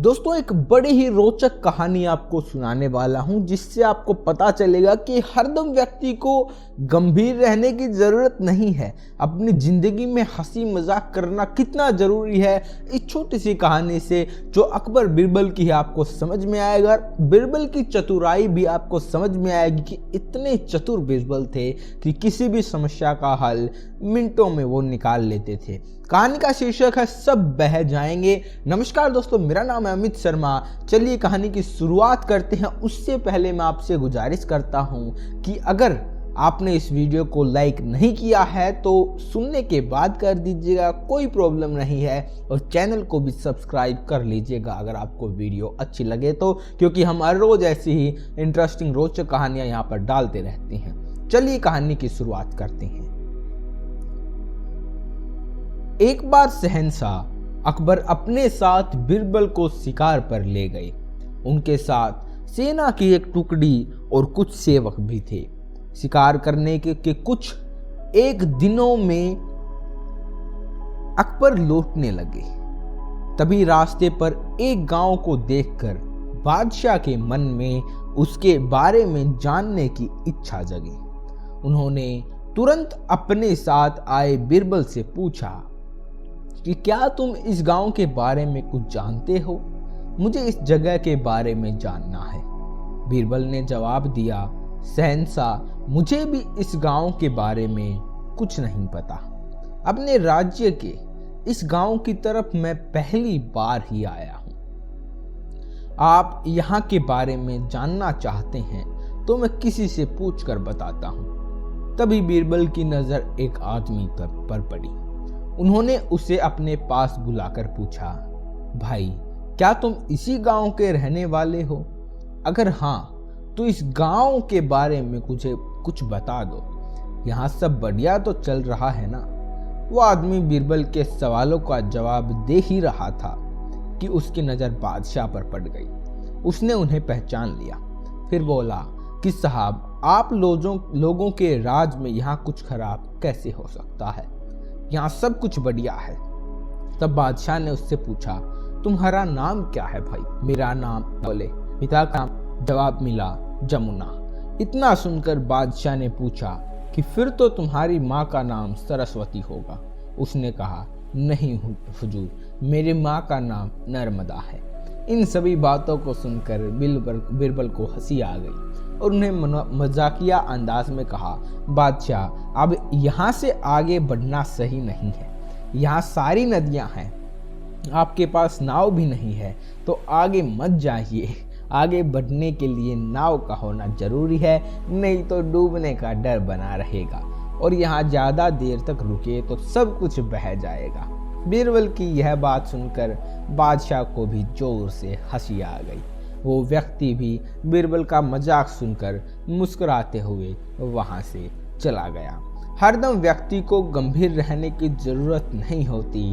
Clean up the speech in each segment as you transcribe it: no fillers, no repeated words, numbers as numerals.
दोस्तों एक बड़ी ही रोचक कहानी आपको सुनाने वाला हूं, जिससे आपको पता चलेगा कि हरदम व्यक्ति को गंभीर रहने की ज़रूरत नहीं है। अपनी ज़िंदगी में हंसी मजाक करना कितना ज़रूरी है, इस छोटी सी कहानी से जो अकबर बीरबल की है आपको समझ में आएगा। बीरबल की चतुराई भी आपको समझ में आएगी कि इतने चतुर बीरबल थे कि किसी भी समस्या का हल मिनटों में वो निकाल लेते थे। कहानी का शीर्षक है सब बह जाएंगे। नमस्कार दोस्तों, मेरा नाम है अमित शर्मा। चलिए कहानी की शुरुआत करते हैं। उससे पहले मैं आपसे गुजारिश करता हूं कि अगर आपने इस वीडियो को लाइक नहीं किया है तो सुनने के बाद कर दीजिएगा, कोई प्रॉब्लम नहीं है। और चैनल को भी सब्सक्राइब कर लीजिएगा अगर आपको वीडियो अच्छी लगे तो, क्योंकि हम हर रोज ऐसी ही इंटरेस्टिंग रोचक कहानियां यहाँ पर डालते रहते हैं। चलिए कहानी की शुरुआत करते हैं। एक बार शहंशाह अकबर अपने साथ बीरबल को शिकार पर ले गए। उनके साथ सेना की एक टुकड़ी और कुछ सेवक भी थे। शिकार करने के कुछ एक दिनों में अकबर लौटने लगे। तभी रास्ते पर एक गांव को देखकर बादशाह के मन में उसके बारे में जानने की इच्छा जगी। उन्होंने तुरंत अपने साथ आए बीरबल से पूछा कि क्या तुम इस गांव के बारे में कुछ जानते हो? मुझे इस जगह के बारे में जानना है। बीरबल ने जवाब दिया, शहंशाह, मुझे भी इस गांव के बारे में कुछ नहीं पता। अपने राज्य के इस गांव की तरफ मैं पहली बार ही आया हूं। आप यहाँ के बारे में जानना चाहते हैं तो मैं किसी से पूछकर बताता हूं। तभी बीरबल की नजर एक आदमी पर पड़ी। उन्होंने उसे अपने पास बुलाकर पूछा, भाई क्या तुम इसी गांव के रहने वाले हो? अगर हाँ तो इस गांव के बारे में कुछ बता दो। यहाँ सब बढ़िया तो चल रहा है ना? वो आदमी बीरबल के सवालों का जवाब दे ही रहा था कि उसकी नज़र बादशाह पर पड़ गई। उसने उन्हें पहचान लिया। फिर बोला कि साहब, आप लोगों के राज में यहाँ कुछ खराब कैसे हो सकता है? यहाँ सब कुछ बढ़िया है। तब बादशाह ने उससे पूछा, तुम्हारा नाम क्या है भाई? मेरा नाम बोले, पिता का जवाब मिला, जमुना। इतना सुनकर बादशाह ने पूछा कि फिर तो तुम्हारी माँ का नाम सरस्वती होगा। उसने कहा, नहीं हुजूर, मेरी माँ का नाम नर्मदा है। इन सभी बातों को सुनकर बीरबल को हंसी आ गई और उन्हें मजाकिया अंदाज में कहा, बादशाह, अब यहाँ से आगे बढ़ना सही नहीं है। यहाँ सारी नदियाँ हैं, आपके पास नाव भी नहीं है तो आगे मत जाइए। आगे बढ़ने के लिए नाव का होना जरूरी है, नहीं तो डूबने का डर बना रहेगा और यहाँ ज़्यादा देर तक रुके तो सब कुछ बह जाएगा। बीरबल की यह बात सुनकर बादशाह को भी जोर से हंसी आ गई। वो व्यक्ति भी बीरबल का मजाक सुनकर मुस्कुराते हुए वहां से चला गया। हरदम व्यक्ति को गंभीर रहने की जरूरत नहीं होती।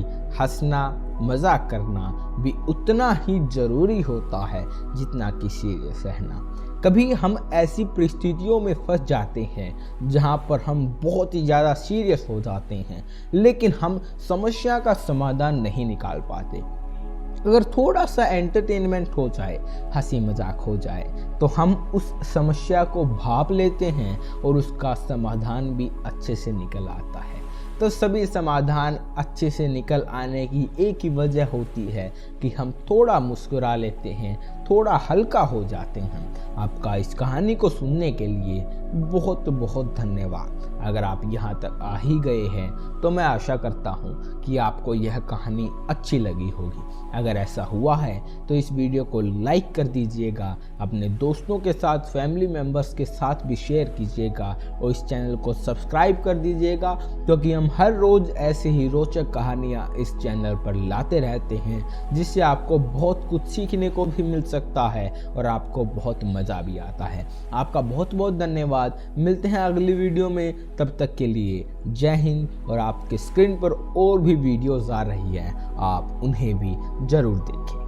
हंसना मजाक करना भी उतना ही जरूरी होता है जितना कि सीरियस रहना। कभी हम ऐसी परिस्थितियों में फंस जाते हैं जहां पर हम बहुत ही ज़्यादा सीरियस हो जाते हैं, लेकिन हम समस्या का समाधान नहीं निकाल पाते। अगर थोड़ा सा एंटरटेनमेंट हो जाए, हंसी मजाक हो जाए, तो हम उस समस्या को भाप लेते हैं और उसका समाधान भी अच्छे से निकल आता है। तो सभी समाधान अच्छे से निकल आने की एक ही वजह होती है कि हम थोड़ा मुस्कुरा लेते हैं, थोड़ा हल्का हो जाते हैं। आपका इस कहानी को सुनने के लिए बहुत बहुत धन्यवाद। अगर आप यहाँ तक आ ही गए हैं तो मैं आशा करता हूँ कि आपको यह कहानी अच्छी लगी होगी। अगर ऐसा हुआ है तो इस वीडियो को लाइक कर दीजिएगा, अपने दोस्तों के साथ, फैमिली मेम्बर्स के साथ भी शेयर कीजिएगा और इस चैनल को सब्सक्राइब कर दीजिएगा, क्योंकि हम हर रोज़ ऐसे ही रोचक कहानियाँ इस चैनल पर लाते रहते हैं, जिससे आपको बहुत कुछ सीखने को भी मिल सकता है और आपको बहुत मज़ा भी आता है। आपका बहुत बहुत धन्यवाद। मिलते हैं अगली वीडियो में, तब तक के लिए जय हिंद। और आपके स्क्रीन पर और भी वीडियोज़ आ रही हैं, आप उन्हें भी ज़रूर देखें।